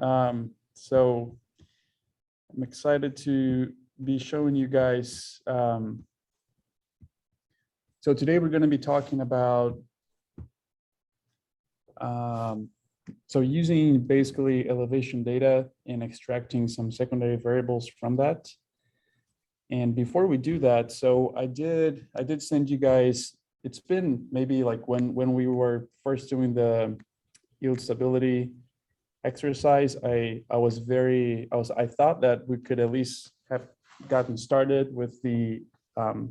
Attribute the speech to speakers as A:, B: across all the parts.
A: So I'm excited to be showing you guys. So today we're going to be talking about so using basically elevation data and extracting some secondary variables from that. And before we do that, so I did send you guys, it's been maybe like when we were first doing the yield stability exercise, I thought that we could at least have gotten started with the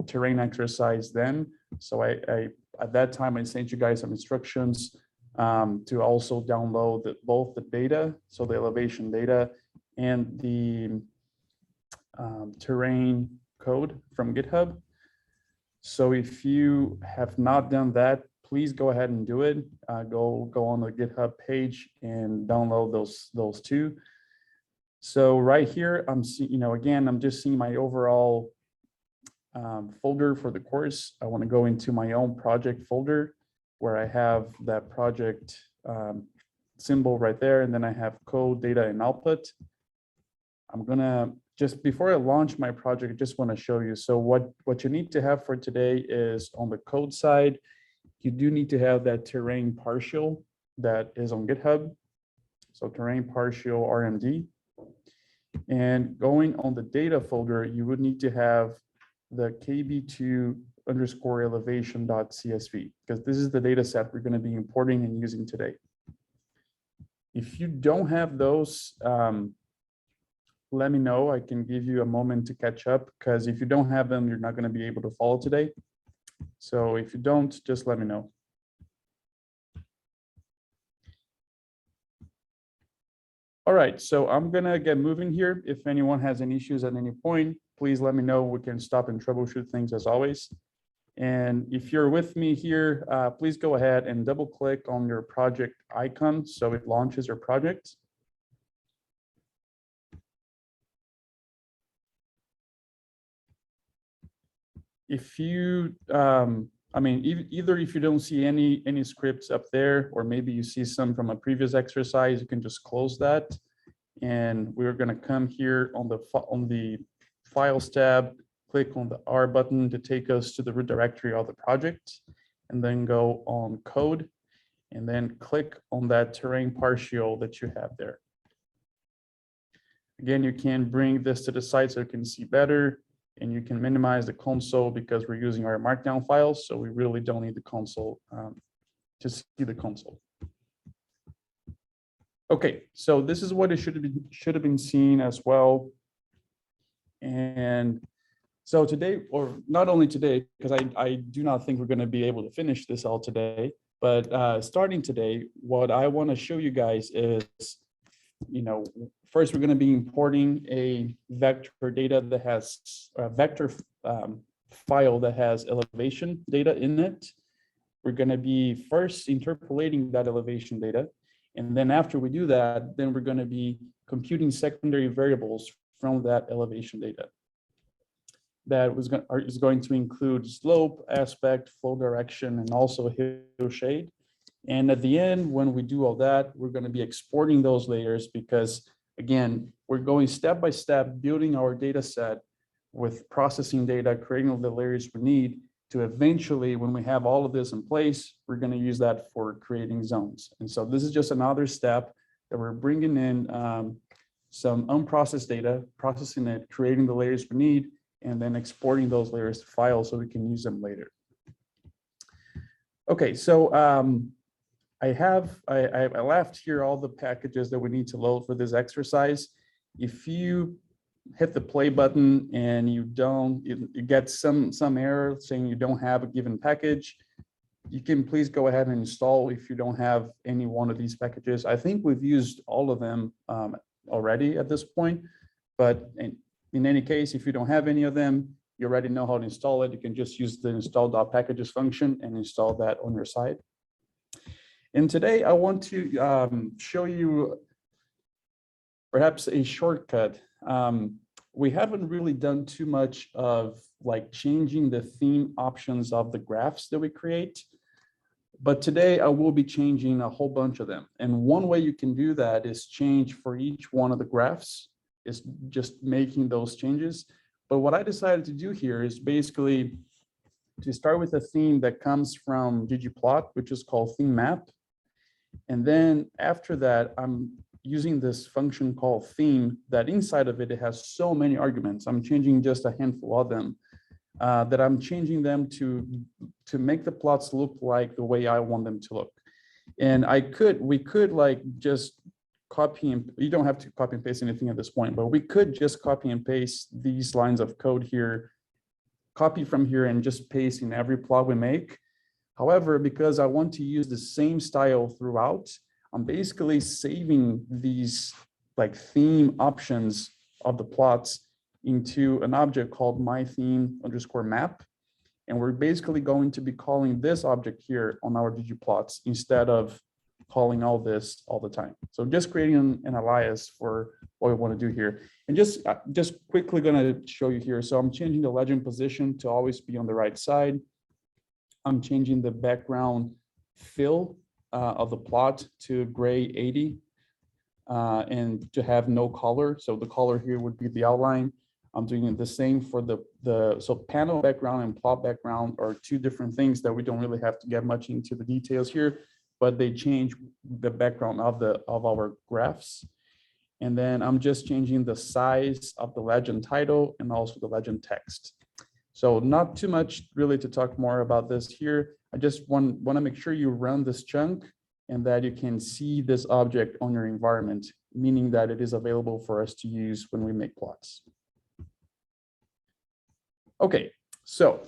A: terrain exercise then. So I at that time I sent you guys some instructions to also download both the data, so the elevation data and the terrain code from GitHub. So if you have not done that, please go ahead and do it. Go on the GitHub page and download those two. So right here, I'm seeing, again, I'm just seeing my overall folder for the course. I want to go into my own project folder where I have that project symbol right there, and then I have code, data, and output. I'm gonna just before I launch my project, I just want to show you. So what you need to have for today is on the code side, you do need to have that terrain partial that is on GitHub. So terrain partial RMD. And going on the data folder, you would need to have the kb2_elevation.csv, because this is the data set we're going to be importing and using today. If you don't have those, let me know. I can give you a moment to catch up, because if you don't have them, you're not going to be able to follow today. So if you don't, just let me know. All right, so I'm gonna get moving here. If anyone has any issues at any point, please let me know. We can stop and troubleshoot things as always. And if you're with me here, please go ahead and double click on your project icon so it launches your project. If you, either if you don't see any scripts up there, or maybe you see some from a previous exercise, you can just close that. And we're going to come here on the Files tab, click on the R button to take us to the root directory of the project, and then go on Code, and then click on that terrain partial that you have there. Again, you can bring this to the side so you can see better. And you can minimize the console because we're using our markdown files, so we really don't need the console to see the console. Okay, so this is what it should have been seen as well. And so today, or not only today, because I do not think we're going to be able to finish this all today, but starting today, what I want to show you guys is, first, we're going to be importing a vector data that has a vector file that has elevation data in it. We're going to be first interpolating that elevation data. And then after we do that, then we're going to be computing secondary variables from that elevation data. That is going to include slope, aspect, flow direction, and also hill shade. And at the end, when we do all that, we're going to be exporting those layers because, again, we're going step by step, building our data set with processing data, creating all the layers we need to eventually, when we have all of this in place, we're going to use that for creating zones. And so this is just another step that we're bringing in some unprocessed data, processing it, creating the layers we need, and then exporting those layers to files so we can use them later. Okay, so I left here all the packages that we need to load for this exercise. If you hit the play button and you get some error saying you don't have a given package, you can please go ahead and install if you don't have any one of these packages. I think we've used all of them already at this point, but in any case, if you don't have any of them, you already know how to install it. You can just use the install.packages function and install that on your side. And today I want to show you perhaps a shortcut. We haven't really done too much of like changing the theme options of the graphs that we create, But today I will be changing a whole bunch of them. And one way you can do that is change for each one of the graphs, is just making those changes. But what I decided to do here is basically to start with a theme that comes from ggplot, which is called theme map. And then after that, I'm using this function called theme that inside of it, it has so many arguments. I'm changing just a handful of them. That I'm changing them to make the plots look like the way I want them to look. And we could like just copy and, you don't have to copy and paste anything at this point, but we could just copy and paste these lines of code here, copy from here and just paste in every plot we make. However, because I want to use the same style throughout, I'm basically saving these like theme options of the plots into an object called mytheme_map. And we're basically going to be calling this object here on our ggplots instead of calling all this all the time. So just creating an alias for what we want to do here. And just quickly gonna show you here. So I'm changing the legend position to always be on the right side. I'm changing the background fill of the plot to gray 80 and to have no color. So the color here would be the outline. I'm doing the same for so panel background and plot background are two different things that we don't really have to get much into the details here, but they change the background of our graphs. And then I'm just changing the size of the legend title and also the legend text. So not too much really to talk more about this here. I just want to make sure you run this chunk and that you can see this object on your environment, meaning that it is available for us to use when we make plots. Okay, so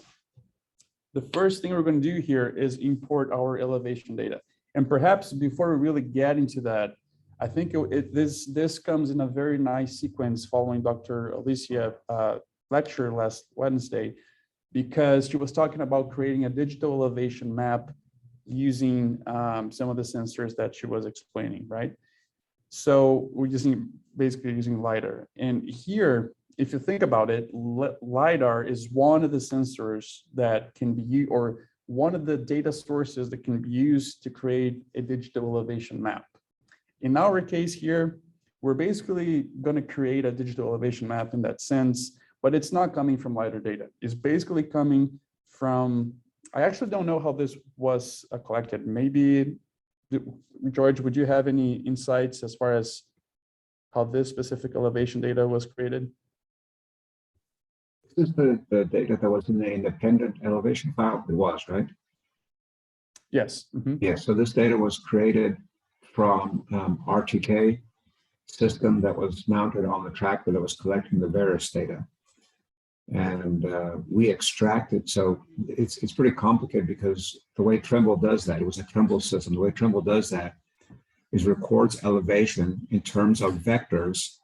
A: the first thing we're going to do here is import our elevation data. And perhaps before we really get into that, I think this comes in a very nice sequence following Dr. Alicia lecture last Wednesday, because she was talking about creating a digital elevation map using some of the sensors that she was explaining, right? So we're basically using LiDAR. And here, if you think about it, LiDAR is one of the sensors that can be used, or one of the data sources that can be used to create a digital elevation map. In our case here, we're basically going to create a digital elevation map in that sense, but it's not coming from LiDAR data. It's basically coming from, I actually don't know how this was collected. Maybe, George, would you have any insights as far as how this specific elevation data was created?
B: Is this the data that was in the independent elevation file? It was, right?
A: Yes. Mm-hmm.
B: Yes, so this data was created from RTK system that was mounted on the tractor that was collecting the various data. And we extracted, so it's pretty complicated because the way Trimble does that, it was a Trimble system. The way Trimble does that is records elevation in terms of vectors.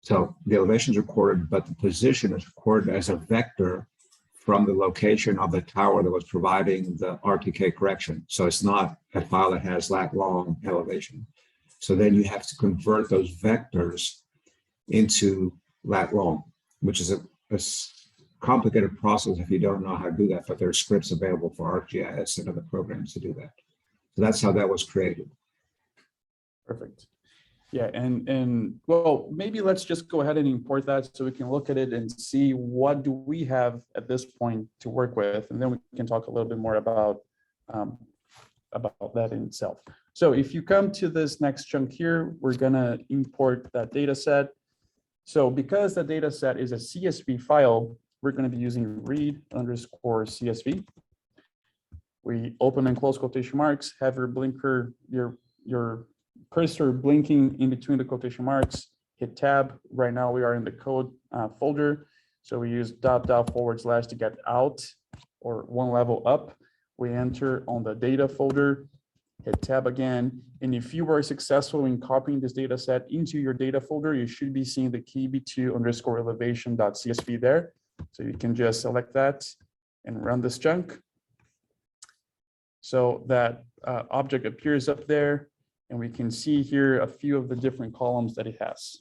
B: So the elevation is recorded, but the position is recorded as a vector from the location of the tower that was providing the RTK correction. So it's not a file that has lat long elevation. So then you have to convert those vectors into lat long, which is a complicated process if you don't know how to do that, but there are scripts available for ArcGIS and other programs to do that. So that's how that was created.
A: Perfect. Yeah, and well, maybe let's just go ahead and import that so we can look at it and see what do we have at this point to work with, and then we can talk a little bit more about that in itself. So if you come to this next chunk here, we're gonna import that data set. So because the data set is a CSV file, we're gonna be using read_CSV. We open and close quotation marks, have your blinker, your cursor blinking in between the quotation marks, hit tab. Right now we are in the code folder. So we use .. to get out or one level up. We enter on the data folder, hit tab again. And if you were successful in copying this data set into your data folder, you should be seeing the key b2_elevation.csv there. So you can just select that and run this chunk. So that object appears up there. And we can see here a few of the different columns that it has.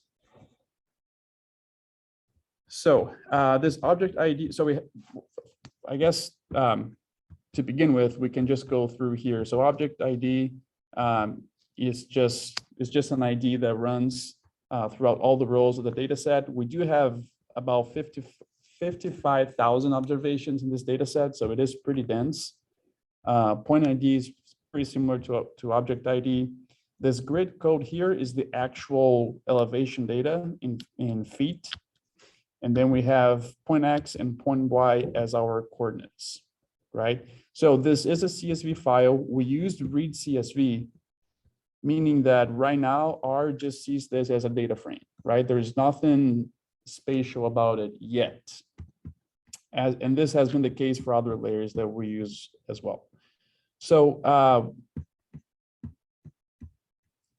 A: So this object ID, so I guess to begin with, we can just go through here. So object ID is just an ID that runs throughout all the rows of the data set. We do have about 55,000 observations in this data set, so it is pretty dense. Point ID is pretty similar to object ID. This grid code here is the actual elevation data in feet. And then we have point X and point Y as our coordinates, right? So this is a CSV file. We used read CSV, meaning that right now R just sees this as a data frame, right? There's nothing spatial about it yet. And this has been the case for other layers that we use as well. So let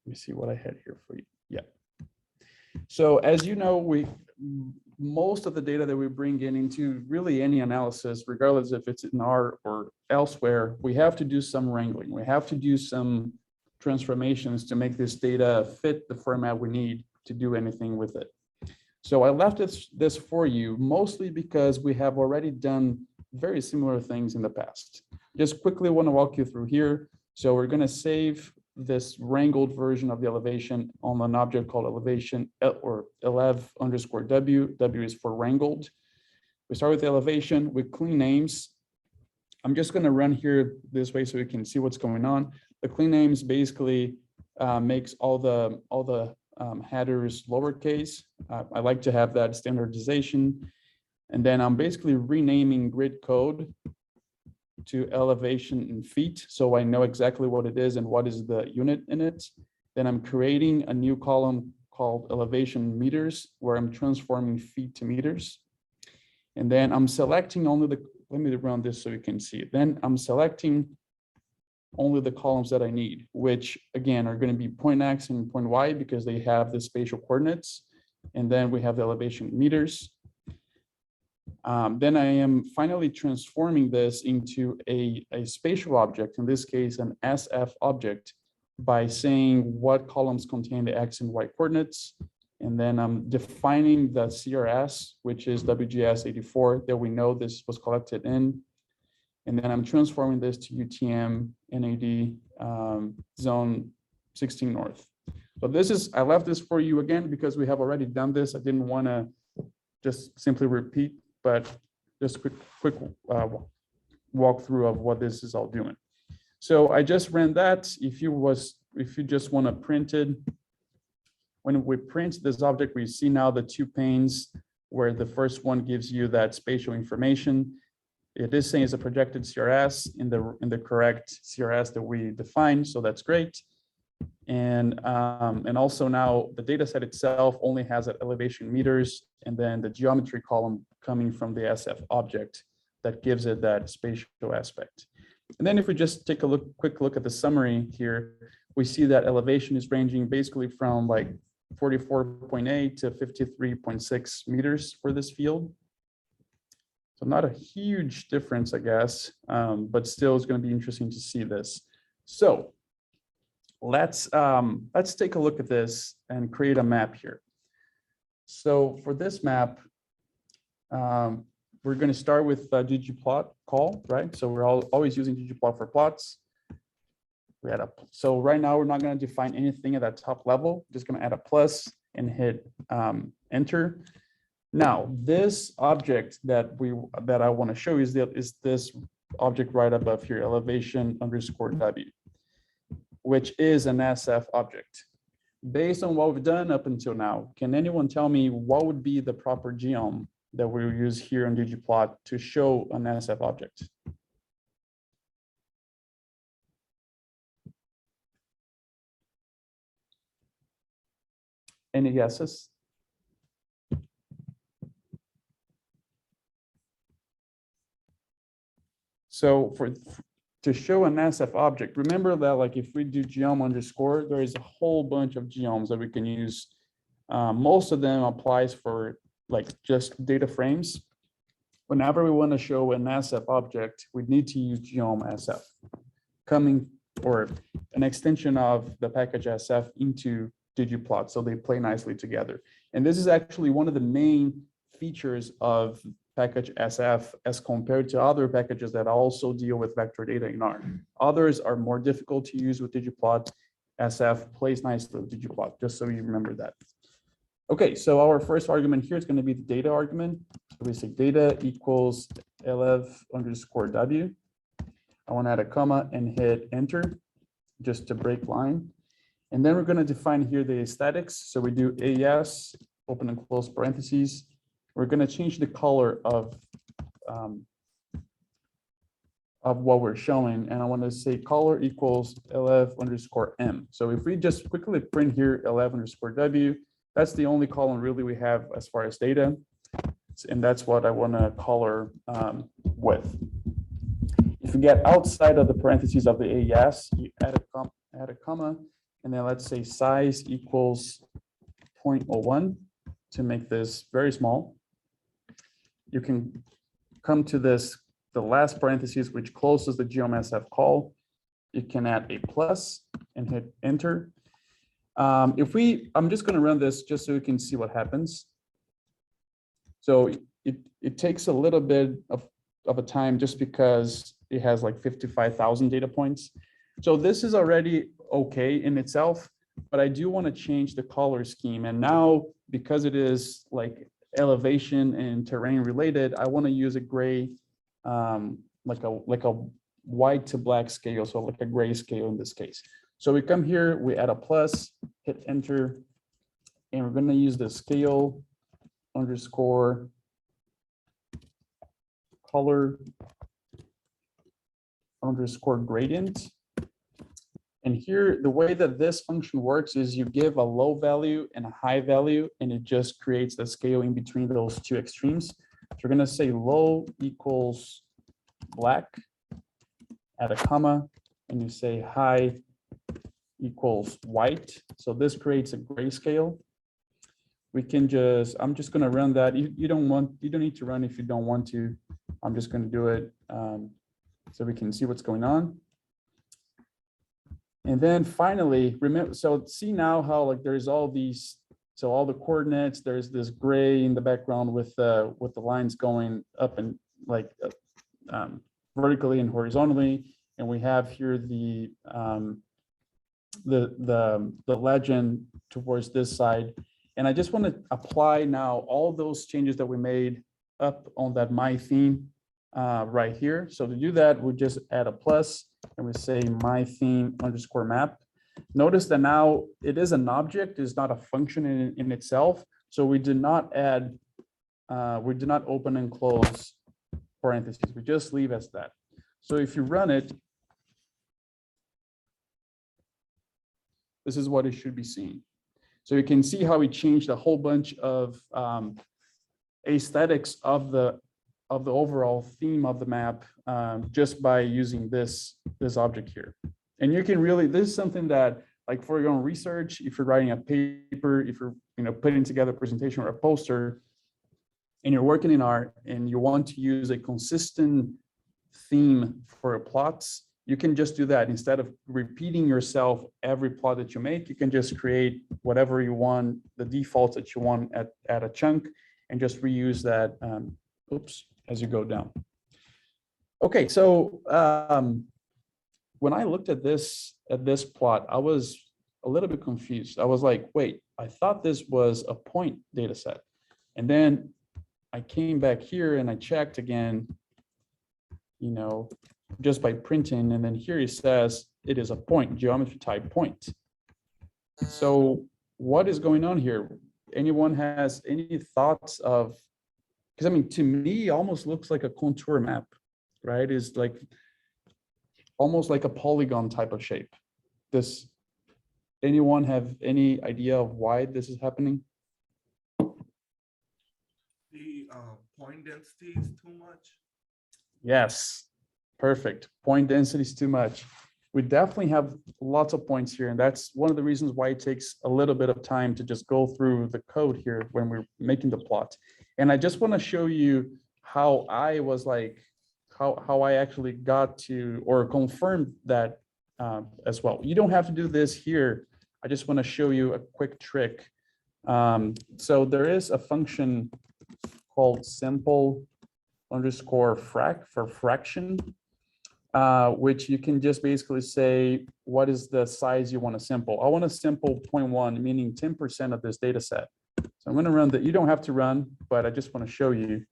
A: me see what I had here for you. Yeah. So as you know, most of the data that we bring in into really any analysis, regardless if it's in R or elsewhere, we have to do some wrangling. We have to do some transformations to make this data fit the format we need to do anything with it. So I left this for you, mostly because we have already done very similar things in the past. Just quickly want to walk you through here. So we're going to save this wrangled version of the elevation on an object called elevation or elev_w. W is for wrangled. We start with the elevation with clean names. I'm just going to run here this way so we can see what's going on. The clean names basically makes all the headers lowercase. I like to have that standardization. And then I'm basically renaming grid code to elevation in feet, so I know exactly what it is and what is the unit in it. Then I'm creating a new column called elevation meters, where I'm transforming feet to meters. And then I'm selecting only let me run this so you can see it. Then I'm selecting only the columns that I need, which again are going to be point X and point Y because they have the spatial coordinates. And then we have the elevation meters. Then I am finally transforming this into a spatial object, in this case, an SF object, by saying what columns contain the X and Y coordinates. And then I'm defining the CRS, which is WGS 84, that we know this was collected in. And then I'm transforming this to UTM NAD zone 16 north. So I left this for you again because we have already done this. I didn't want to just simply repeat, but just quick walkthrough of what this is all doing. So I just ran that. If you just want to print it, when we print this object, we see now the two panes where the first one gives you that spatial information. It is saying it's a projected CRS in the correct CRS that we defined, so that's great. And also now the data set itself only has that elevation meters and then the geometry column coming from the SF object that gives it that spatial aspect. And then if we just take a quick look at the summary here, we see that elevation is ranging basically from like 44.8 to 53.6 meters for this field. So not a huge difference, I guess, but still it's going to be interesting to see this. So let's take a look at this and create a map here. So for this map, we're going to start with ggplot call, right? So we're always using ggplot for plots. So right now we're not going to define anything at that top level. Just going to add a plus and hit enter. Now this object that I want to show you is this object right above here, elevation_w, which is an SF object. Based on what we've done up until now, can anyone tell me what would be the proper geom that we will use here in ggplot to show an SF object? Any guesses? So to show an SF object, remember that like if we do geom_, there is a whole bunch of geoms that we can use. Most of them applies for like just data frames. Whenever we want to show an SF object, we need to use geom_SF, or an extension of the package SF into ggplot, so they play nicely together. And this is actually one of the main features of package SF as compared to other packages that also deal with vector data in R. Others are more difficult to use with ggplot. SF plays nicely with ggplot, just so you remember that. Okay, so our first argument here is going to be the data argument. So we say data equals LF_W. I want to add a comma and hit enter just to break line. And then we're going to define here the aesthetics. So we do AS, open and close parentheses. We're going to change the color of what we're showing. And I want to say color equals LF_M. So if we just quickly print here LF_W, that's the only column really we have as far as data. And that's what I want to color with. If you get outside of the parentheses of the AS, you add a comma, and then let's say size equals 0.01 to make this very small. You can come to this, the last parentheses, which closes the geom_sf call. You can add a plus and hit enter. I'm just going to run this just so you can see what happens. So it takes a little bit of a time just because it has like 55,000 data points. So this is already okay in itself, but I do want to change the color scheme. And now, because it is like elevation and terrain related, I want to use a gray, like a white to black scale. So like a gray scale in this case. So we come here, we add a plus, hit enter, and we're going to use the scale underscore color underscore gradient. And here, the way that this function works is you give a low value and a high value, and it just creates the scale in between those two extremes. So we're going to say low equals black, add a comma, and you say high equals white. So this creates a grayscale. We can just, I'm just going to run that. You don't need to run if you don't want to. I'm just going to do it so we can see what's going on. And then finally, remember, so see now how like there's all these, so all the coordinates, there's this gray in the background with the lines going up and like vertically and horizontally. And we have here the legend towards this side. And I just want to apply now all those changes that we made up on that my theme right here. So to do that, we just add a plus and we say my theme underscore map. Notice that now it is an object, it's not a function in itself. So we did not add, we did not open and close parentheses. We just leave as that. So if you run it, this is what it should be seeing. So you can see how we changed a whole bunch of aesthetics of the overall theme of the map just by using this object here. And you can really, this is something that like for your own research, if you're writing a paper, if you're putting together a presentation or a poster, and you're working in R and you want to use a consistent theme for plots, you can just do that. Instead of repeating yourself every plot that you make, you can just create whatever you want, the defaults that you want at a chunk, and just reuse that, as you go down. Okay, so when I looked at this plot, I was a little bit confused. I was like, wait, I thought this was a point data set. And then I came back here and I checked again, just by printing, and then here it says it is a point, geometry type point. So what is going on here? Anyone has any thoughts of, because I mean, to me, it almost looks like a contour map, right? It's like almost like a polygon type of shape. Anyone have any idea of why this is happening?
C: The point density is too much.
A: Yes, perfect. Point density is too much. We definitely have lots of points here, and that's one of the reasons why it takes a little bit of time to just go through the code here when we're making the plot. And I just want to show you how I was like, how I actually got to or confirmed that as well. You don't have to do this here. I just want to show you a quick trick. So there is a function called sample underscore frac for fraction, which you can just basically say, what is the size you want to sample? I want to sample 0.1, meaning 10% of this data set. So I'm going to run that. You don't have to run, but I just want to show you.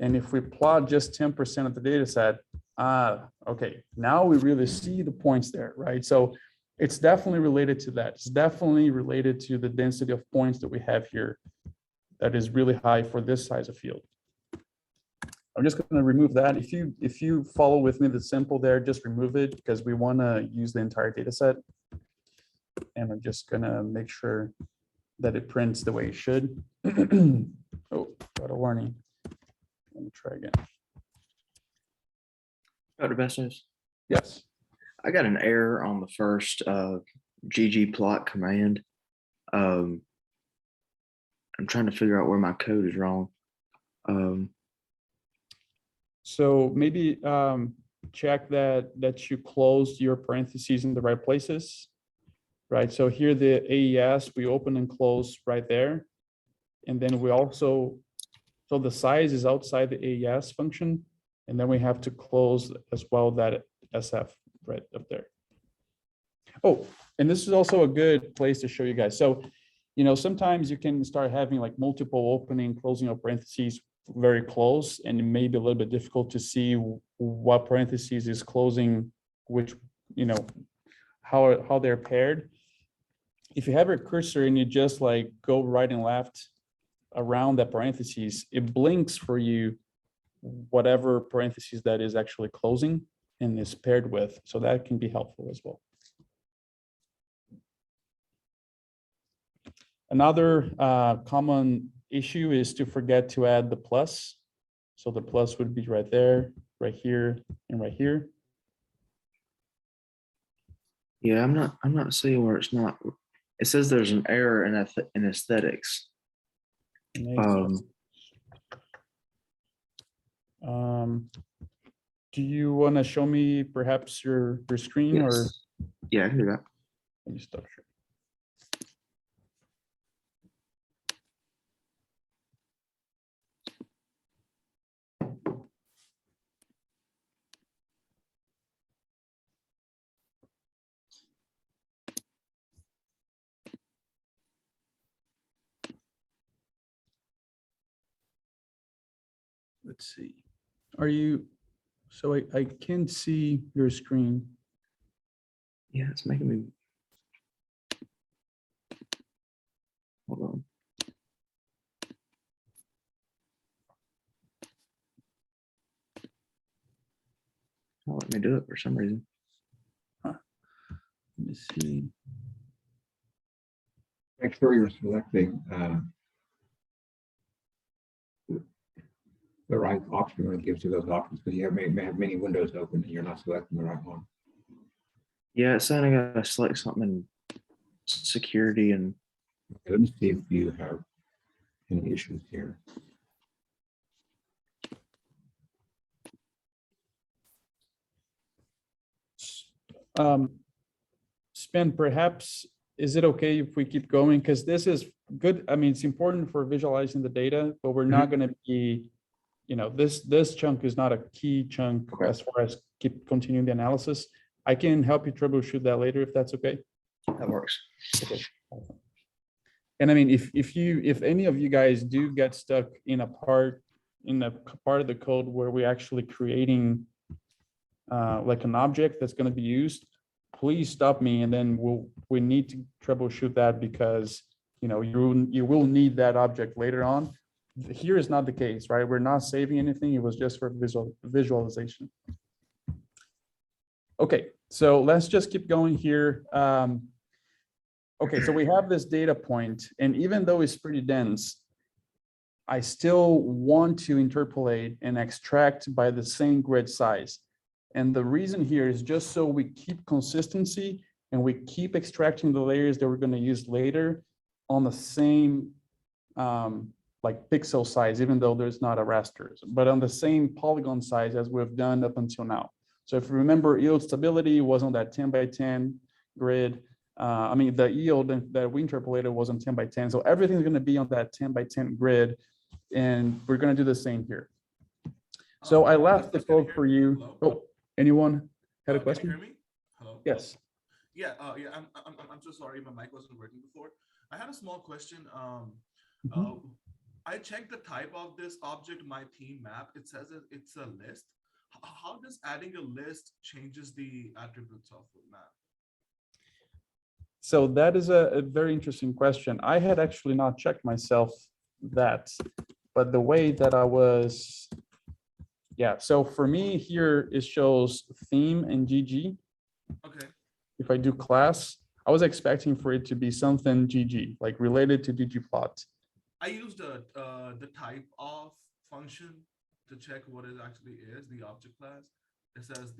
A: And if we plot just 10% of the data set, okay, now we really see the points there, right? So it's definitely related to that. It's definitely related to the density of points that we have here that is really high for this size of field. I'm just going to remove that. If you follow with me the sample there, just remove it because we want to use the entire data set. And I'm just going to make sure that it prints the way it should. Oh, got a warning. Let me try again.
D: Dr. Bestos,
A: Yes.
D: I got an error on the first ggplot command. I'm trying to figure out where my code is wrong.
A: So maybe check that you closed your parentheses in the right places, right? So here the AES, we open and close right there. And then we also, so the size is outside the AES function. And then we have to close as well that SF right up there. Oh, and this is also a good place to show you guys. So, you know, sometimes you can start having like multiple opening, closing of parentheses very close, and it may be a little bit difficult to see what parentheses is closing, which, you know, how they're paired. If you have your cursor and you just like go right and left around that parentheses, it blinks for you whatever parentheses that is actually closing and is paired with. So that can be helpful as well. Another common issue is to forget to add the plus. So the plus would be right there, right here, and right here.
D: Yeah, I'm not seeing where it's not. It says there's an error in aesthetics.
A: Do you want to show me perhaps your screen?
D: Yes.
A: Or
D: Yeah, I can do that.
A: let me stop share. Let's see. Are you, so I can see your screen.
D: Yeah, it's making me. Hold on. Not let me do it for some reason.
A: Let me see.
B: Make sure you're selecting the right option when it gives you those options, because you may have many windows open and you're not selecting the right one.
D: Yeah, it's saying I gotta select something in security and.
B: Let me see if you have any issues here.
A: Spen, perhaps, is it okay if we keep going? Because this is good. I mean, it's important for visualizing the data, but we're not going to be, you know, this chunk is not a key chunk as far as continuing the analysis. I can help you troubleshoot that later if that's okay.
D: That works.
A: Okay. And I mean, if any of you guys do get stuck in a part of the code where we're actually creating like an object that's going to be used, please stop me, and then we need to troubleshoot that, because you know you will need that object later on. Here is not the case, right? We're not saving anything. It was just for visualization. Okay, so let's just keep going here. Okay, so we have this data point, and even though it's pretty dense, I still want to interpolate and extract by the same grid size. And the reason here is just so we keep consistency and we keep extracting the layers that we're going to use later on the same like pixel size, even though there's not a raster, but on the same polygon size as we've done up until now. So if you remember, yield stability was on that 10 by 10 grid. I mean, the yield that we interpolated was on 10 by 10. So everything's going to be on that 10 by 10 grid. And we're going to do the same here. So I
C: Lucas,
A: left the
C: can you
A: code
C: hear
A: for
C: me?
A: you.
C: Hello?
A: Oh, anyone had a
C: Can you
A: question?
C: hear me? Hello?
A: Yes.
C: Yeah, yeah, I'm so sorry, my mic wasn't working before. I had a small question.
A: Mhm.
C: I checked the type of this object, my theme map. It says it's a list. How does adding a list changes the attributes of the map?
A: So that is a very interesting question. I had actually not checked myself that, but the way that I was, yeah. So for me here, it shows theme and GG.
C: Okay.
A: If I do class, I was expecting for it to be something GG, like related to ggplot.
C: I used the type of function to check what it actually is, the object class. It says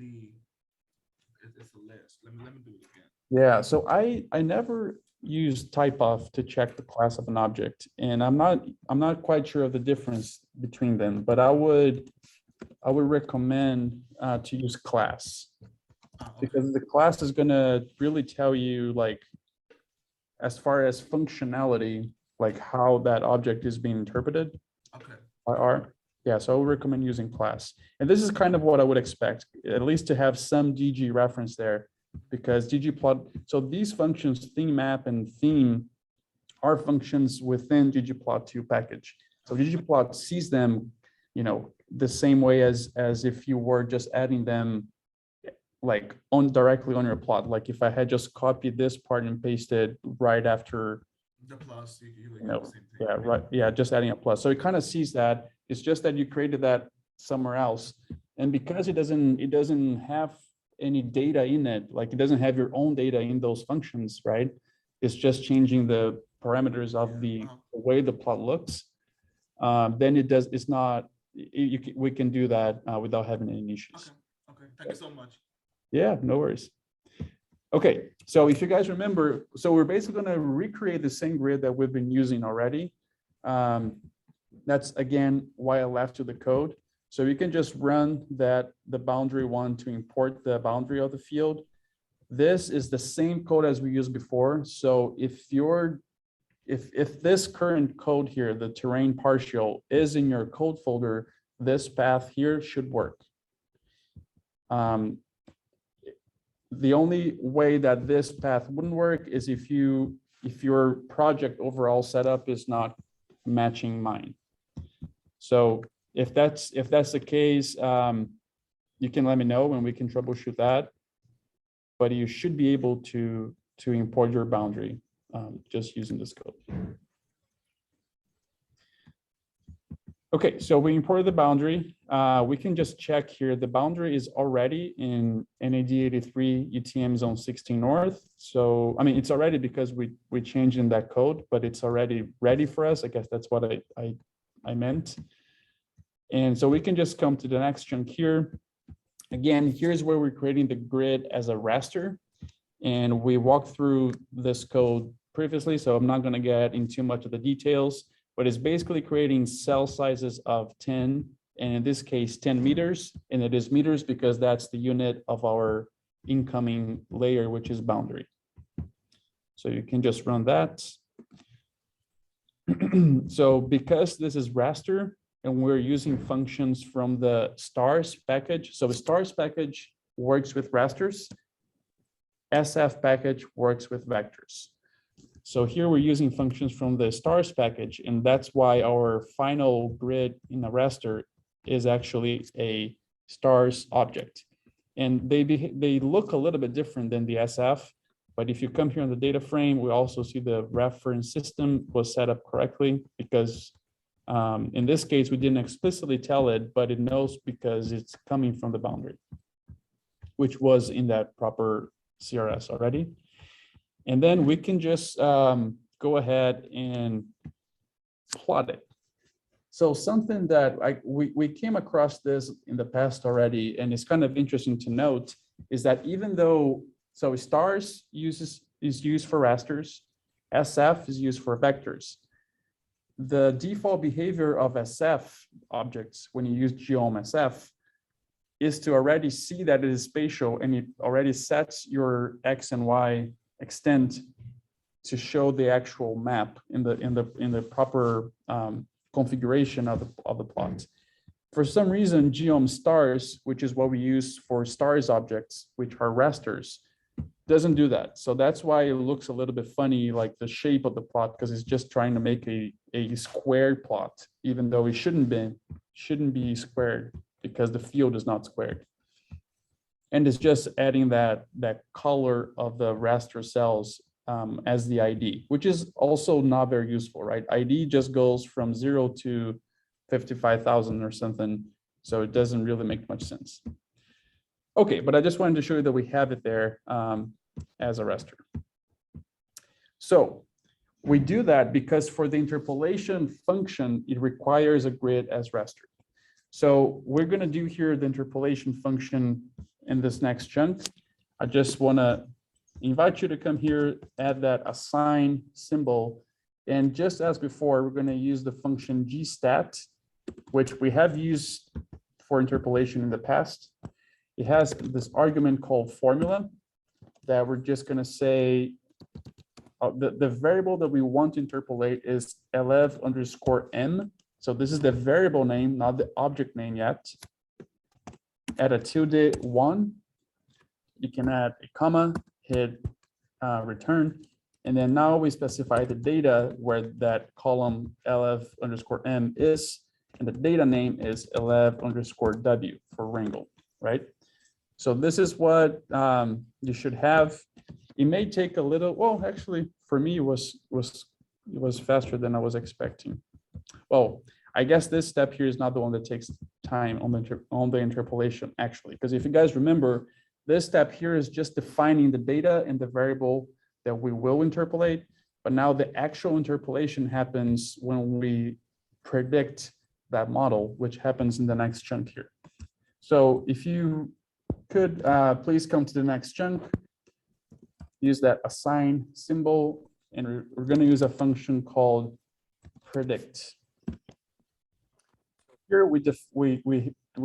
C: it's a list. Let me do it again.
A: Yeah, so I never use type of to check the class of an object, and I'm not quite sure of the difference between them, but I would recommend to use class,
C: Okay.
A: because the class is gonna really tell you, like, as far as functionality, like how that object is being interpreted
C: Okay.
A: by R. Yeah, so I would recommend using class. And this is kind of what I would expect, at least to have some GG reference there, because ggplot, so these functions, theme map and theme, are functions within ggplot2 package. So ggplot sees them, the same way as if you were just adding them like on directly on your plot. Like if I had just copied this part and pasted right after,
C: The plus, you
A: you
C: get
A: know,
C: the same thing.
A: yeah, right, yeah, just adding a plus. So it kind of sees that. It's just that you created that somewhere else. And because it doesn't have any data in it, like it doesn't have your own data in those functions, right? It's just changing the parameters of the way the plot looks. Then it's not, we can do that without having any issues.
C: Okay. Thank you so much.
A: Yeah, no worries. Okay, so if you guys remember, so we're basically going to recreate the same grid that we've been using already. That's again why I left to the code. So you can just run the boundary one to import the boundary of the field. This is the same code as we used before. So if this current code here, the terrain partial, is in your code folder, this path here should work. The only way that this path wouldn't work is if your project overall setup is not matching mine. So if that's the case, you can let me know and we can troubleshoot that. But you should be able to import your boundary just using this code. Okay, so we imported the boundary. We can just check here. The boundary is already in NAD 83 UTM zone 16 north. So, I mean, it's already because we changed in that code, but it's already ready for us. I guess that's what I meant. And so we can just come to the next chunk here. Again, here's where we're creating the grid as a raster. And we walked through this code previously, so I'm not going to get into much of the details. But it's basically creating cell sizes of 10, and in this case, 10 meters. And it is meters because that's the unit of our incoming layer, which is boundary. So you can just run that. So because this is raster and we're using functions from the stars package. So the stars package works with rasters. SF package works with vectors. So here we're using functions from the stars package, and that's why our final grid in the raster is actually a stars object. And they look a little bit different than the SF, but if you come here on the data frame, we also see the reference system was set up correctly because in this case, we didn't explicitly tell it, but it knows because it's coming from the boundary, which was in that proper CRS already. And then we can just go ahead and plot it. So something that we came across this in the past already, and it's kind of interesting to note, is that even though, so stars is used for rasters, SF is used for vectors. The default behavior of SF objects when you use geom SF is to already see that it is spatial, and it already sets your X and Y extent to show the actual map in the proper configuration of the plot. For some reason, geom stars, which is what we use for stars objects, which are rasters, doesn't do that. So that's why it looks a little bit funny, like the shape of the plot, because it's just trying to make a squared plot, even though it shouldn't be squared because the field is not squared. And it's just adding that color of the raster cells as the ID, which is also not very useful, right? ID just goes from 0 to 55,000 or something. So it doesn't really make much sense. Okay, but I just wanted to show you that we have it there as a raster. So we do that because for the interpolation function, it requires a grid as raster. So we're going to do here the interpolation function in this next chunk. I just want to invite you to come here, add that assign symbol. And just as before, we're going to use the function gstat, which we have used for interpolation in the past. It has this argument called formula that we're just going to say the variable that we want to interpolate is lf_m. So this is the variable name, not the object name yet. Add a tilde1. You can add a comma, hit return. And then now we specify the data where that column lf_m is, and the data name is lf_w for wrangle, right? So this is what you should have. It may take a little, well, actually, for me, it was faster than I was expecting. Well, I guess this step here is not the one that takes time on the interpolation, actually, because if you guys remember, this step here is just defining the data and the variable that we will interpolate. But now the actual interpolation happens when we predict that model, which happens in the next chunk here. So if you could please come to the next chunk, use that assign symbol, and we're going to use a function called predict. Here we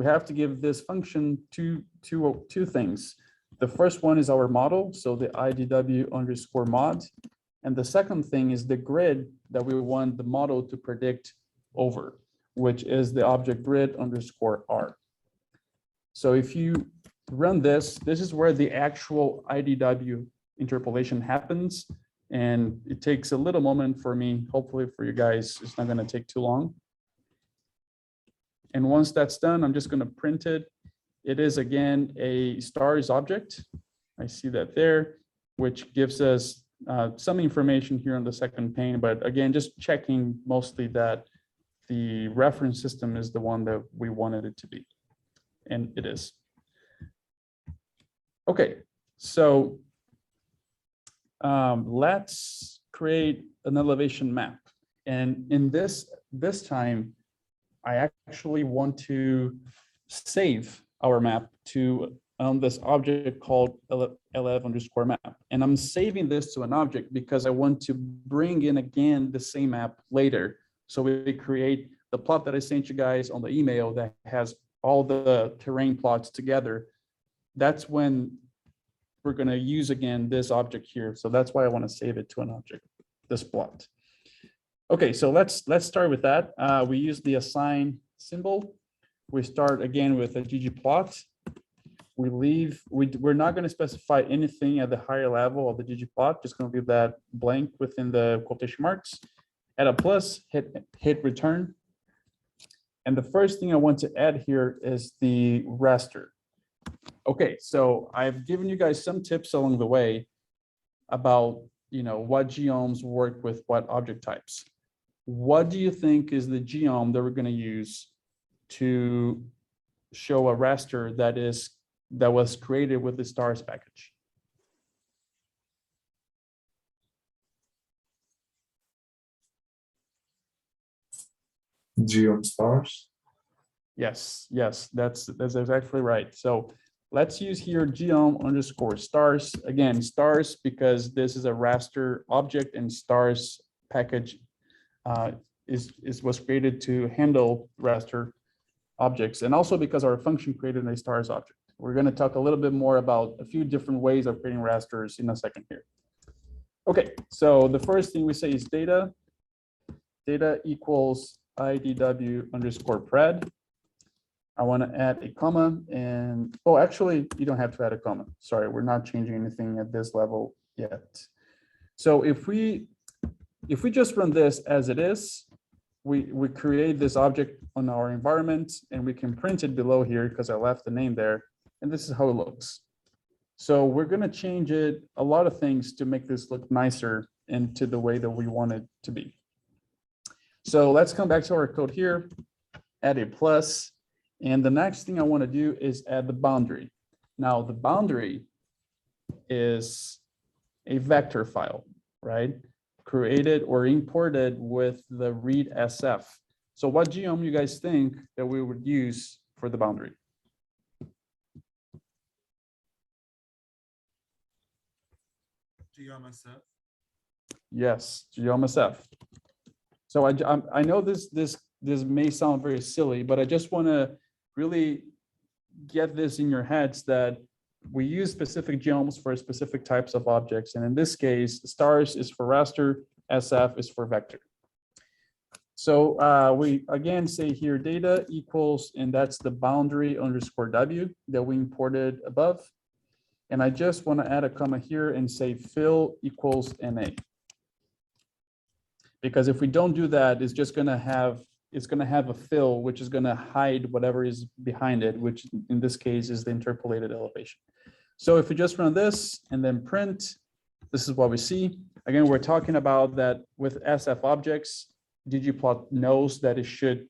A: have to give this function two things. The first one is our model, so the IDW_mod, and the second thing is the grid that we want the model to predict over, which is the object grid_r. So if you run this is where the actual IDW interpolation happens, and it takes a little moment for me. Hopefully for you guys, it's not going to take too long. And once that's done, I'm just going to print it. It is, again, a stars object. I see that there, which gives us some information here on the second pane. But again, just checking mostly that the reference system is the one that we wanted it to be. And it is. Okay, so let's create an elevation map. And in this time, I actually want to save our map to this object called lf_map. And I'm saving this to an object because I want to bring in again the same map later. So we create the plot that I sent you guys on the email that has all the terrain plots together. That's when we're going to use again this object here. So that's why I want to save it to an object, this plot. Okay, so let's start with that. We use the assign symbol. We start again with a ggplot. We're not going to specify anything at the higher level of the ggplot, just going to leave that blank within the quotation marks. Add a plus, hit return. And the first thing I want to add here is the raster. Okay, so I've given you guys some tips along the way about what geoms work with what object types. What do you think is the geom that we're going to use to show a raster that was created with the stars package?
E: Geom stars.
A: Yes, that's exactly right. So let's use here geom_stars. Again, stars because this is a raster object, and stars package was created to handle raster objects, and also because our function created a stars object. We're going to talk a little bit more about a few different ways of creating rasters in a second here. Okay, so the first thing we say is data. Data equals IDW_pred. I want to add a comma and, oh, actually, you don't have to add a comma. Sorry, we're not changing anything at this level yet. So if we just run this as it is, we create this object on our environment and we can print it below here because I left the name there. And this is how it looks. So we're going to change it, a lot of things to make this look nicer and to the way that we want it to be. So let's come back to our code here, add a plus. And the next thing I want to do is add the boundary. Now the boundary is a vector file, right? Created or imported with the read SF. So what geom you guys think that we would use for the boundary?
C: GeoMSF.
A: Yes, geom-SF. So I know this may sound very silly, but I just want to really get this in your heads that we use specific geoms for specific types of objects. And in this case, stars is for raster, SF is for vector. So we again say here data equals, and that's the boundary underscore W that we imported above. And I just want to add a comma here and say fill equals NA. Because if we don't do that, it's just going to have a fill, which is going to hide whatever is behind it, which in this case is the interpolated elevation. So if we just run this and then print, this is what we see. Again, we're talking about that with SF objects, ggplot knows that it should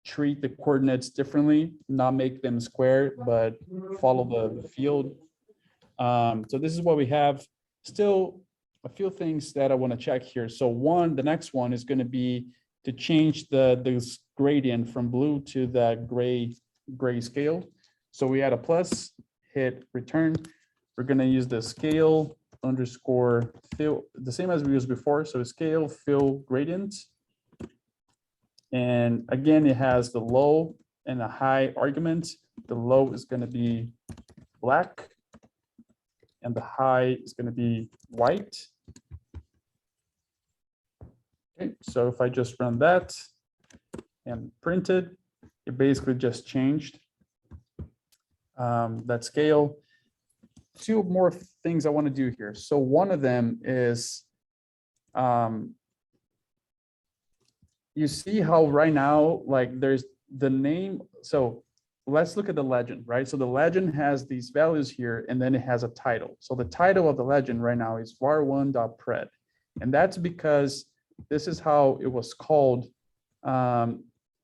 A: treat the coordinates differently, not make them square, but follow the field. So this is what we have. Still a few things that I want to check here. So the next one is going to be to change this gradient from blue to that gray scale. So we add a plus, hit return. We're going to use the scale underscore fill, the same as we used before. So scale fill gradient. And again, it has the low and a high argument. The low is going to be black and the high is going to be white. Okay, so if I just run that and print it, it basically just changed that scale. Two more things I want to do here. So one of them is, you see how right now, like there's the name. So let's look at the legend, right? So the legend has these values here, and then it has a title. So the title of the legend right now is var1.pred. And that's because this is how it was called.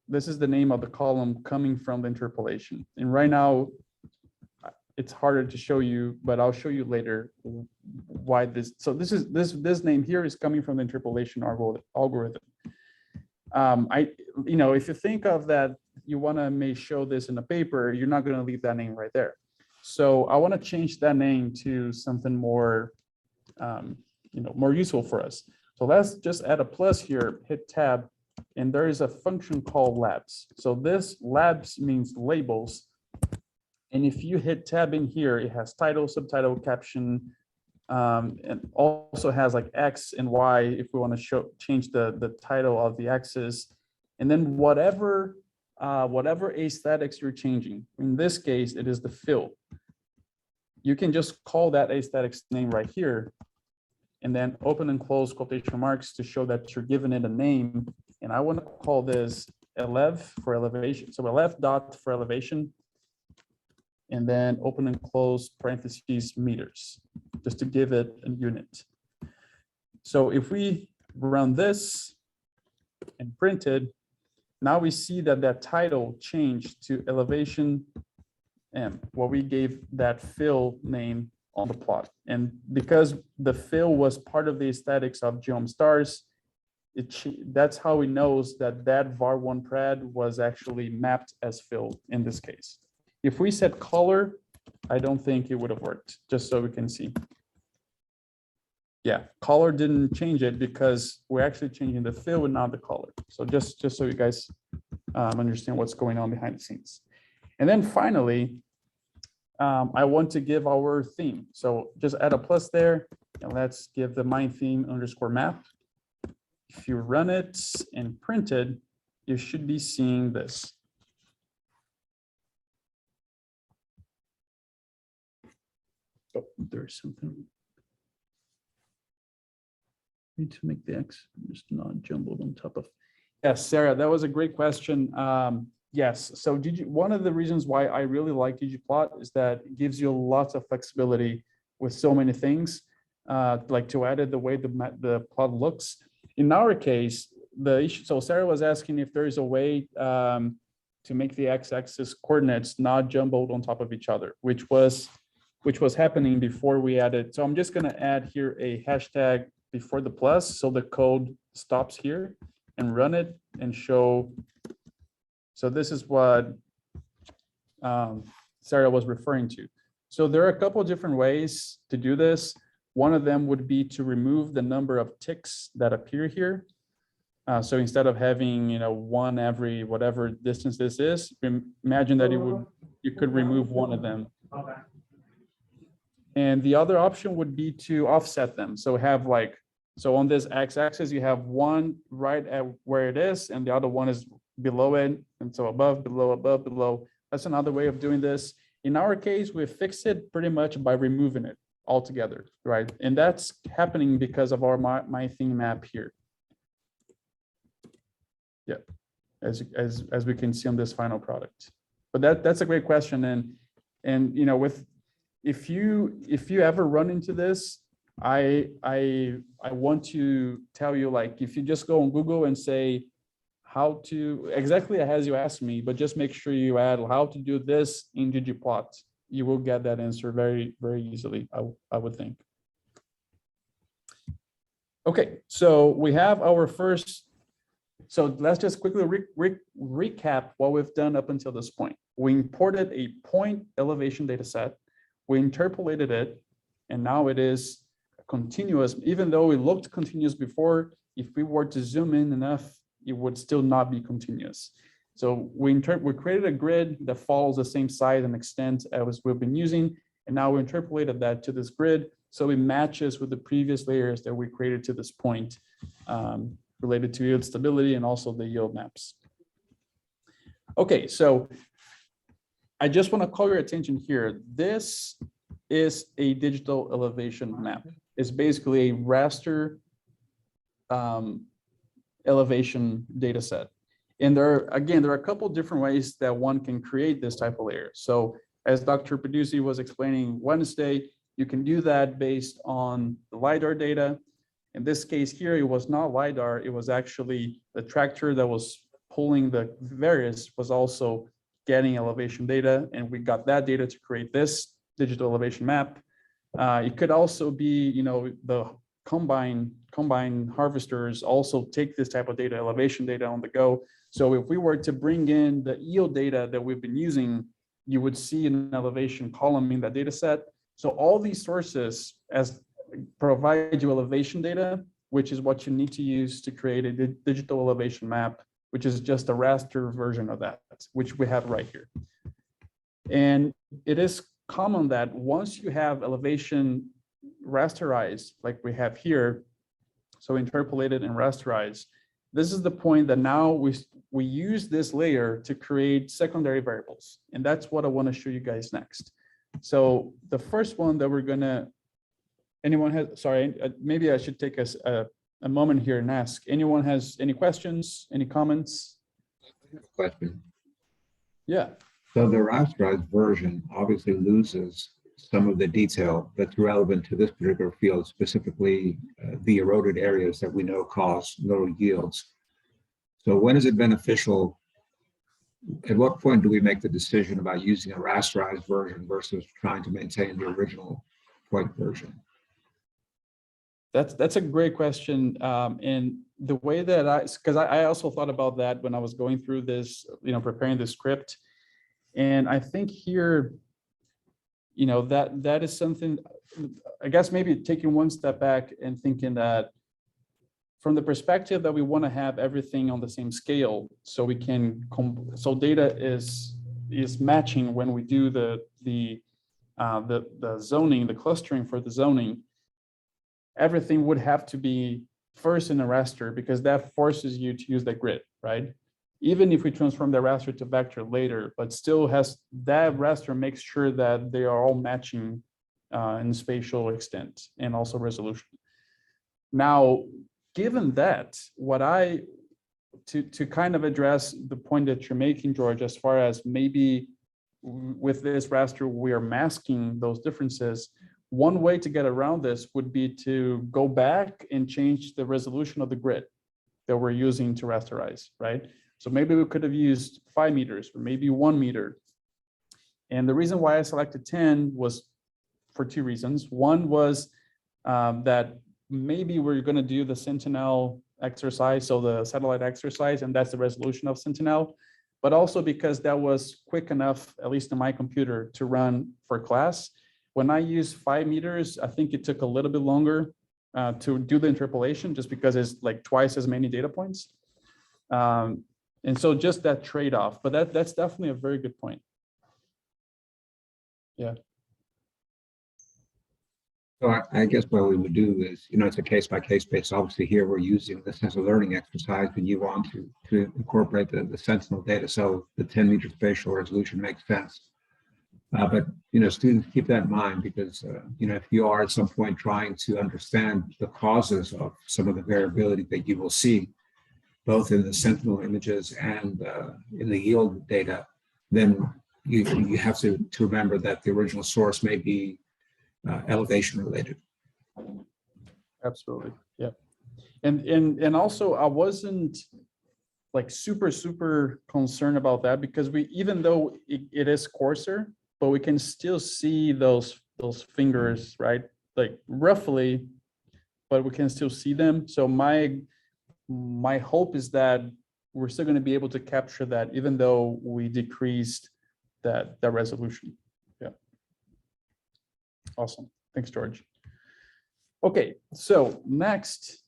A: This is the name of the column coming from the interpolation. And right now, it's harder to show you, but I'll show you later why this. So this name here is coming from the interpolation algorithm. If you think of that, you want to may show this in a paper, you're not going to leave that name right there. So I want to change that name to something more, more useful for us. So let's just add a plus here, hit tab, and there is a function called labs. So this labs means labels. And if you hit tab in here, it has title, subtitle, caption, and also has like X and Y if we want to change the title of the axis. And then whatever aesthetics you're changing, in this case, it is the fill. You can just call that aesthetics name right here, and then open and close quotation marks to show that you're giving it a name. And I want to call this elev for elevation. So elev dot for elevation, and then open and close parentheses meters, just to give it a unit. So if we run this and print it, now we see that that title changed to elevation M, what we gave that fill name on the plot. And because the fill was part of the aesthetics of geom stars, that's how we knows that var1pred was actually mapped as fill in this case. If we set color, I don't think it would have worked, just so we can see. Yeah, color didn't change it because we're actually changing the fill and not the color. So just so you guys understand what's going on behind the scenes. And then finally, I want to give our theme. So just add a plus there, and let's give the my theme underscore map. If you run it and print it, you should be seeing this. Oh, there's something. Need to make the X just not jumbled on top of. Yes, Sarah, that was a great question. Yes, so one of the reasons why I really like ggplot is that it gives you lots of flexibility with so many things, like to edit the way the plot looks. In our case, the issue, so Sarah was asking if there is a way to make the x-axis coordinates not jumbled on top of each other, which was happening before we added. So I'm just gonna add here a hashtag before the plus, so the code stops here and run it and show. So this is what Sarah was referring to. So there are a couple of different ways to do this. One of them would be to remove the number of ticks that appear here. So instead of having, one every whatever distance this is, imagine that you could remove one of them. And the other option would be to offset them. So have so on this x-axis, you have one right at where it is, and the other one is below it. And so above, below, above, below. That's another way of doing this. In our case, we fix it pretty much by removing it altogether, right? And that's happening because of our my theme map here. Yeah, as we can see on this final product. But that's a great question. And if you ever run into this, I want to tell you, if you just go on Google and say how to, exactly as you asked me, but just make sure you add how to do this in ggplot, you will get that answer very, very easily, I would think. Okay, so we have our first, so let's just quickly recap what we've done up until this point. We imported a point elevation data set, we interpolated it, and now it is continuous. Even though it looked continuous before, if we were to zoom in enough, it would still not be continuous. So we created a grid that follows the same size and extent as we've been using, and now we interpolated that to this grid, so it matches with the previous layers that we created to this point, related to yield stability and also the yield maps. Okay, so I just want to call your attention here. This is a digital elevation map. It's basically a raster elevation data set. And there are a couple of different ways that one can create this type of layer. So as Dr. Peduzzi was explaining Wednesday, you can do that based on the LiDAR data. In this case here, it was not LiDAR, it was actually the tractor that was pulling the various was also getting elevation data, and we got that data to create this digital elevation map. It could also be, the combine harvesters also take this type of data, elevation data on the go. So if we were to bring in the yield data that we've been using, you would see an elevation column in that data set. So all these sources provide you elevation data, which is what you need to use to create a digital elevation map, which is just a raster version of that, which we have right here. And it is common that once you have elevation rasterized, like we have here, so interpolated and rasterized, this is the point that now we use this layer to create secondary variables. And that's what I want to show you guys next. So the first one that we're gonna, maybe I should take a moment here and ask, anyone has any questions, any comments?
B: Question.
A: Yeah.
B: So the rasterized version obviously loses some of the detail that's relevant to this particular field, specifically the eroded areas that we know cause low yields. So when is it beneficial? At what point do we make the decision about using a rasterized version versus trying to maintain the original point version?
A: That's a great question. And the way that because I also thought about that when I was going through this, preparing the script. And I think here, that is something, I guess maybe taking one step back and thinking that from the perspective that we want to have everything on the same scale, so we can, so data is matching when we do the zoning, the clustering for the zoning, everything would have to be first in a raster because that forces you to use the grid, right? Even if we transform the raster to vector later, but still has that raster makes sure that they are all matching in spatial extent and also resolution. Now, given that, to kind of address the point that you're making, George, as far as maybe with this raster, we are masking those differences. One way to get around this would be to go back and change the resolution of the grid that we're using to rasterize, right? So maybe we could have used 5 meters or maybe 1 meter. And the reason why I selected 10 was for 2 reasons. One was that maybe we're going to do the Sentinel exercise, so the satellite exercise, and that's the resolution of Sentinel, but also because that was quick enough, at least in my computer, to run for class. When I use 5 meters, I think it took a little bit longer to do the interpolation, just because it's like twice as many data points. And so just that trade-off, but that's definitely a very good point. Yeah.
B: So I guess what we would do is, it's a case-by-case basis. Obviously here we're using this as a learning exercise, but you want to incorporate the Sentinel data. So the 10-meter spatial resolution makes sense. But, students keep that in mind because, if you are at some point trying to understand the causes of some of the variability that you will see, both in the Sentinel images and in the yield data, then you have to remember that the original source may be elevation related.
A: Absolutely. Yeah. And also I wasn't like super concerned about that, because even though it is coarser, but we can still see those fingers, right? Like roughly, but we can still see them. So my hope is that we're still going to be able to capture that, even though we decreased that resolution. Yeah. Awesome. Thanks, George. Okay, so next,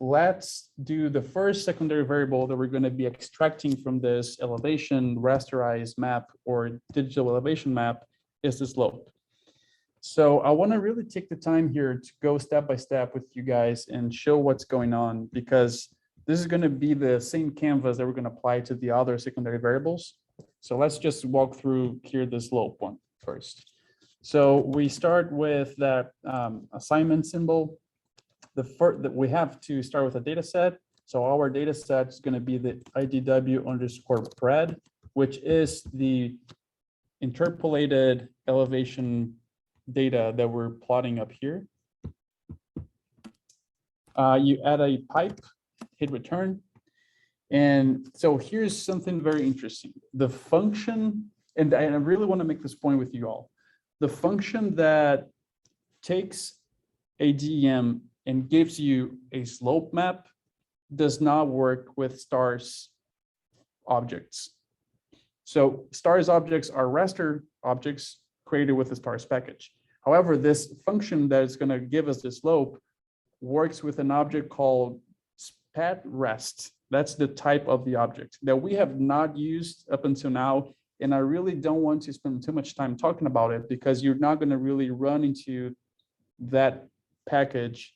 A: let's do the first secondary variable that we're going to be extracting from this elevation rasterized map or digital elevation map is the slope. So I want to really take the time here to go step by step with you guys and show what's going on, because this is going to be the same canvas that we're going to apply to the other secondary variables. So let's just walk through here the slope one first. So we start with that assignment symbol. That we have to start with a data set. So our data set is going to be the IDW_pred, which is the interpolated elevation data that we're plotting up here. You add a pipe, hit return. And so here's something very interesting. The function, and I really want to make this point with you all. The function that takes a DEM and gives you a slope map does not work with stars objects. So stars objects are raster objects created with the stars package. However, this function that is going to give us the slope works with an object called spat rest. That's the type of the object that we have not used up until now. And I really don't want to spend too much time talking about it, because you're not going to really run into that package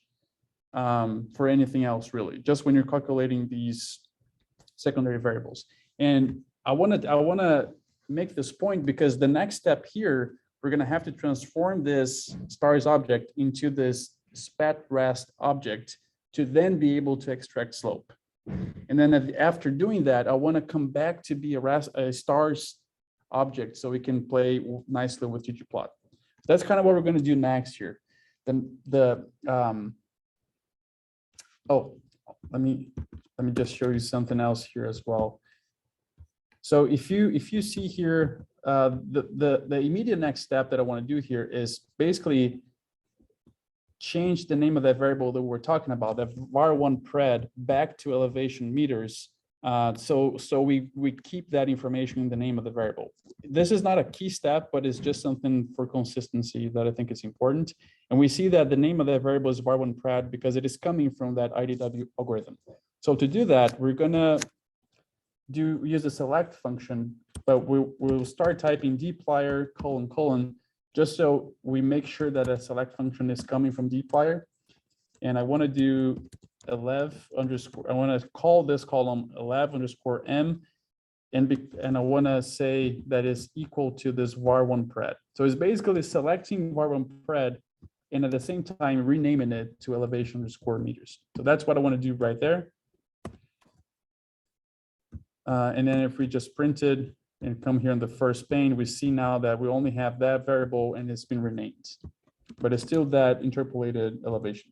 A: for anything else, really, just when you're calculating these secondary variables. And I want to make this point because the next step here, we're going to have to transform this stars object into this spat rest object to then be able to extract slope. And then after doing that, I want to come back to be a stars object so we can play nicely with ggplot. That's kind of what we're going to do next here. Then let me just show you something else here as well. So if you see here, the immediate next step that I want to do here is basically change the name of that variable that we're talking about, that var1 pred, back to elevation meters. So we keep that information in the name of the variable. This is not a key step, but it's just something for consistency that I think is important. And we see that the name of that variable is var1 pred because it is coming from that IDW algorithm. So to do that, we're gonna use a select function, but we'll start typing dplyr : just so we make sure that a select function is coming from dplyr. And I want to do 11 underscore, I want to call this column 11_m, and I want to say that is equal to this var1 pred. So it's basically selecting var1 pred and at the same time renaming it to elevation underscore meters. So that's what I want to do right there. And then if we just printed and come here in the first pane, we see now that we only have that variable and it's been renamed, but it's still that interpolated elevation.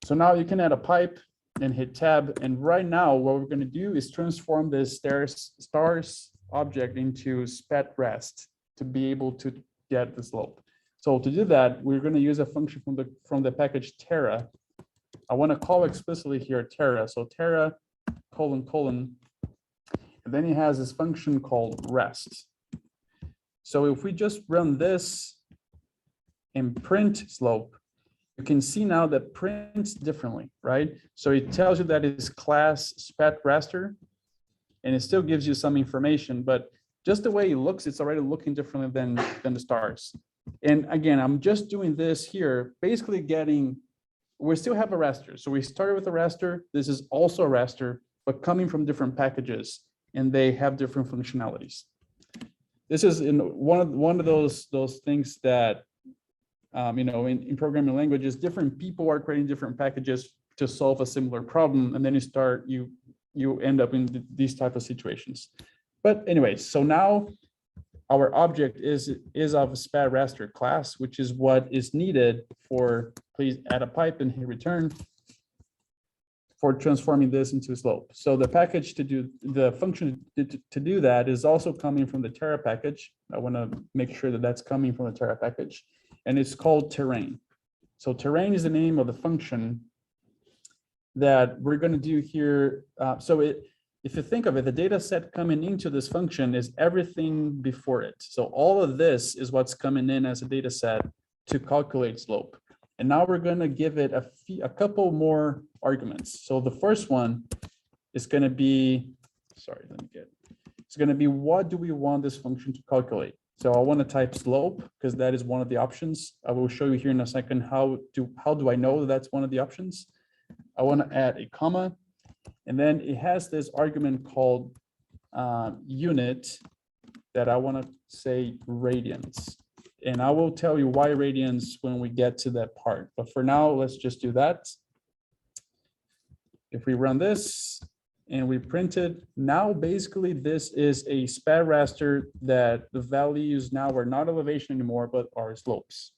A: So now you can add a pipe and hit tab. And right now what we're going to do is transform this stars object into spat rest to be able to get the slope. So to do that, we're going to use a function from the package Terra. I want to call explicitly here Terra. So Terra : and then it has this function called rest. So if we just run this and print slope, you can see now that prints differently, right? So it tells you that it's class spat raster, and it still gives you some information, but just the way it looks, it's already looking differently than the stars. And again, I'm just doing this here, basically we still have a raster. So we started with a raster. This is also a raster, but coming from different packages, and they have different functionalities. This is one of those things that, in programming languages, different people are creating different packages to solve a similar problem, and then you end up in these type of situations. But anyways, so now our object is of a spat raster class, which is what is needed for, please add a pipe and hit return, for transforming this into a slope. So the package to do the function to do that is also coming from the Terra package. I want to make sure that that's coming from the Terra package, and it's called terrain. So terrain is the name of the function that we're going to do here. If you think of it, the data set coming into this function is everything before it. So all of this is what's coming in as a data set to calculate slope. And now we're going to give it a couple more arguments. So the first one is going to be, it's going to be, what do we want this function to calculate? So I want to type slope because that is one of the options. I will show you here in a second how do I know that that's one of the options. I want to add a comma, and then it has this argument called unit that I want to say radians. And I will tell you why radians when we get to that part. But for now, let's just do that. If we run this and we print it, now basically this is a spat raster that the values now are not elevation anymore, but are slopes.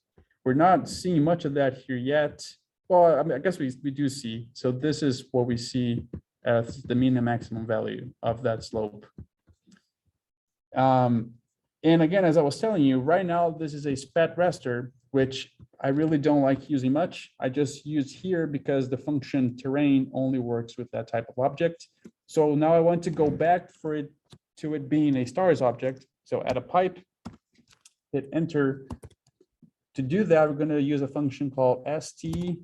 A: We're not seeing much of that here yet. Well, I mean, I guess we do see. So this is what we see as the mean and maximum value of that slope. And again, as I was telling you, right now, this is a spat raster, which I really don't like using much. I just use here because the function terrain only works with that type of object. So now I want to go back to it being a stars object. So add a pipe, hit enter. To do that, we're going to use a function called st_s_stars.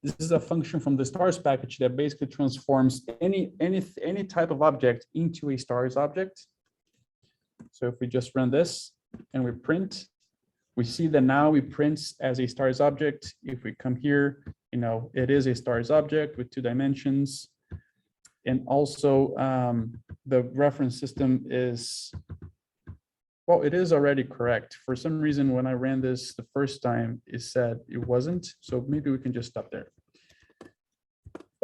A: This is a function from the stars package that basically transforms any type of object into a stars object. So if we just run this and we print, we see that now we print as a stars object. If we come here, it is a stars object with 2 dimensions. And also the reference system is, well, it is already correct. For some reason, when I ran this the first time, it said it wasn't. So maybe we can just stop there.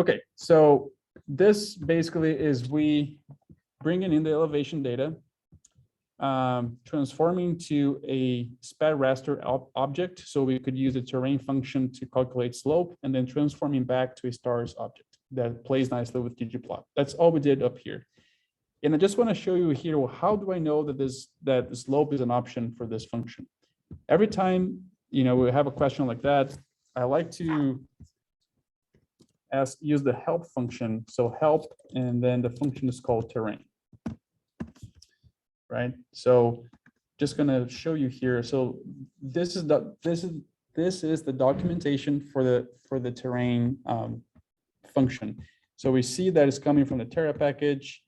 A: Okay, so this basically is we bringing in the elevation data, transforming to a spat raster object. So we could use a terrain function to calculate slope, and then transforming back to a stars object that plays nicely with ggplot. That's all we did up here. And I just want to show you here, well, how do I know that the slope is an option for this function? Every time we have a question like that, I like to use the help function. So help, and then the function is called terrain, right? So just going to show you here. So this is the documentation for the terrain function. So we see that it's coming from the Terra package.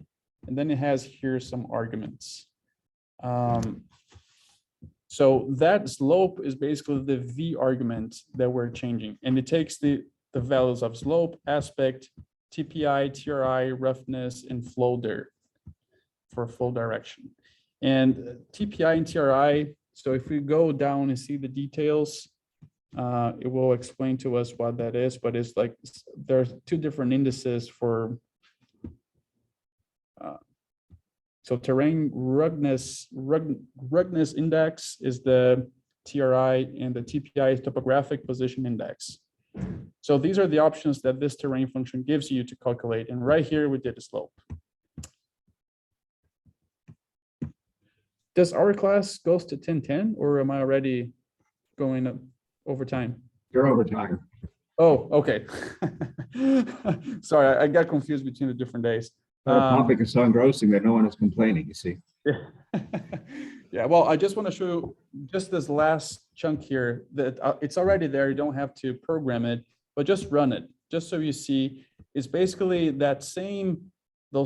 A: And then it has here some arguments. So that slope is basically the V argument that we're changing. And it takes the values of slope, aspect, TPI, TRI, roughness, and flow for flow direction. And TPI and TRI, so if we go down and see the details, it will explain to us what that is, but it's like there's two different indices for so terrain ruggedness index is the TRI, and the TPI is topographic position index. So these are the options that this terrain function gives you to calculate. And right here we did a slope. Does our class goes to 10:10, or am I already going up over time?
B: You're over time.
A: Oh, okay. Sorry, I got confused between the different days.
B: The topic is so engrossing that no one is complaining, you see.
A: Yeah, well, I just want to show just this last chunk here that it's already there. You don't have to program it, but just run it, just so you see. It's basically those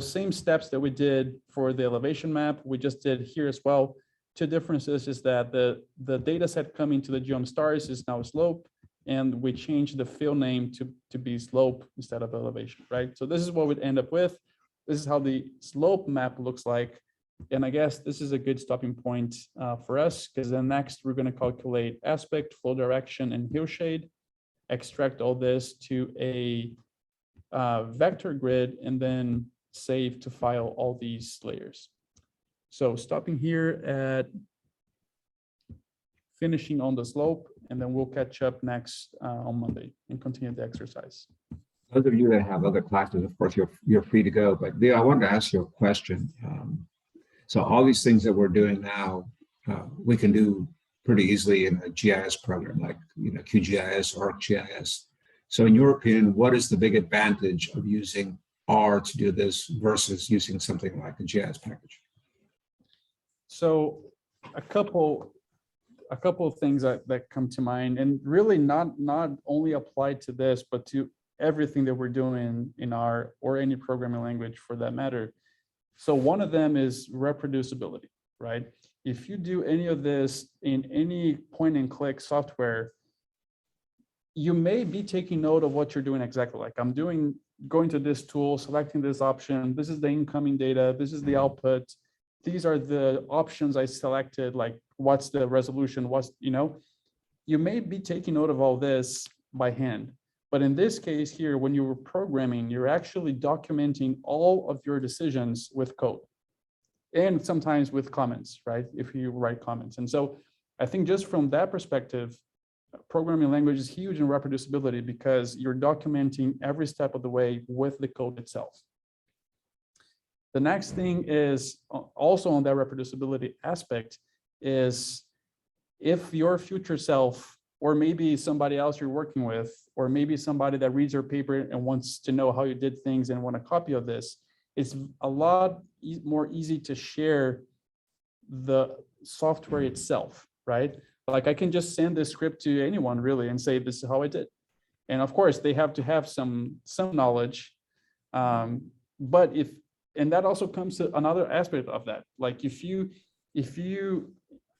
A: same steps that we did for the elevation map, we just did here as well. Two differences is that the data set coming to the geom stars is now slope, and we changed the field name to be slope instead of elevation, right? So this is what we'd end up with. This is how the slope map looks like. And I guess this is a good stopping point for us, because then next we're going to calculate aspect, flow direction, and hill shade, extract all this to a vector grid, and then save to file all these layers. So stopping here at finishing on the slope, and then we'll catch up next on Monday and continue the exercise.
B: Those of you that have other classes, of course, you're free to go. But Leo, I wanted to ask you a question. So all these things that we're doing now, we can do pretty easily in a GIS program like QGIS or ArcGIS. So in your opinion, what is the big advantage of using R to do this versus using something like a GIS package?
A: So a couple of things that come to mind, and really not only applied to this, but to everything that we're doing in R or any programming language for that matter. So one of them is reproducibility, right? If you do any of this in any point and click software, you may be taking note of what you're doing exactly. Like I'm going to this tool, selecting this option. This is the incoming data. This is the output. These are the options I selected, like what's the resolution, you may be taking note of all this by hand. But in this case here, when you were programming, you're actually documenting all of your decisions with code and sometimes with comments, right? If you write comments. And so I think just from that perspective, programming language is huge in reproducibility because you're documenting every step of the way with the code itself. The next thing is also on that reproducibility aspect is if your future self, or maybe somebody else you're working with, or maybe somebody that reads your paper and wants to know how you did things and want a copy of this, it's a lot more easy to share the software itself, right? Like I can just send this script to anyone really and say, this is how I did. And of course they have to have some knowledge. And that also comes to another aspect of that. Like if you,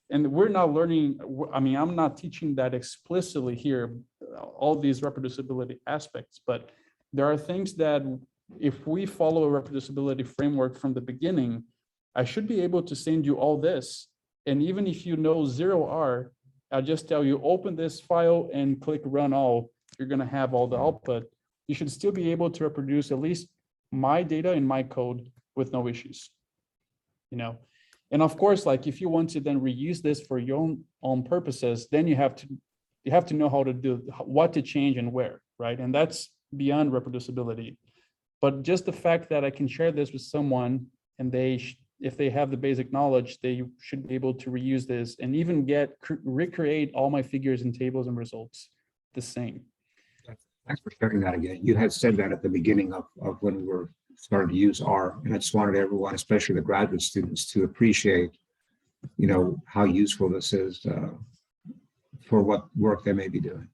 A: and we're not learning, I mean, I'm not teaching that explicitly here, all these reproducibility aspects, but there are things that if we follow a reproducibility framework from the beginning, I should be able to send you all this. And even if you know 0R, I'll just tell you, open this file and click run all, you're gonna have all the output. You should still be able to reproduce at least my data in my code with no issues, And of course, like if you want to then reuse this for your own purposes, then you have to know how to do, what to change and where, right? And that's beyond reproducibility. But just the fact that I can share this with someone and if they have the basic knowledge, they should be able to reuse this and even recreate all my figures and tables and results the same.
B: Thanks for sharing that again. You had said that at the beginning of when we were starting to use R, and I just wanted everyone, especially the graduate students, to appreciate, how useful this is for what work they may be doing.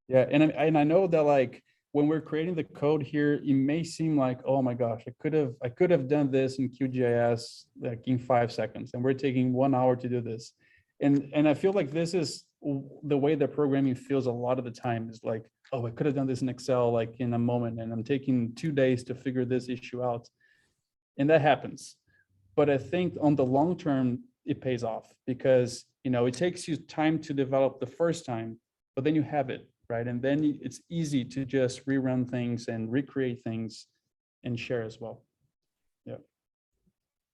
A: Yeah, and I know that like when we're creating the code here, it may seem like, oh my gosh, I could have done this in QGIS like in 5 seconds, and we're taking 1 hour to do this. And I feel like this is the way that programming feels a lot of the time is like, oh, I could have done this in Excel like in a moment, and I'm taking 2 days to figure this issue out. And that happens. But I think on the long term, it pays off because, it takes you time to develop the first time, but then you have it, right? And then it's easy to just rerun things and recreate things and share as well. Yeah.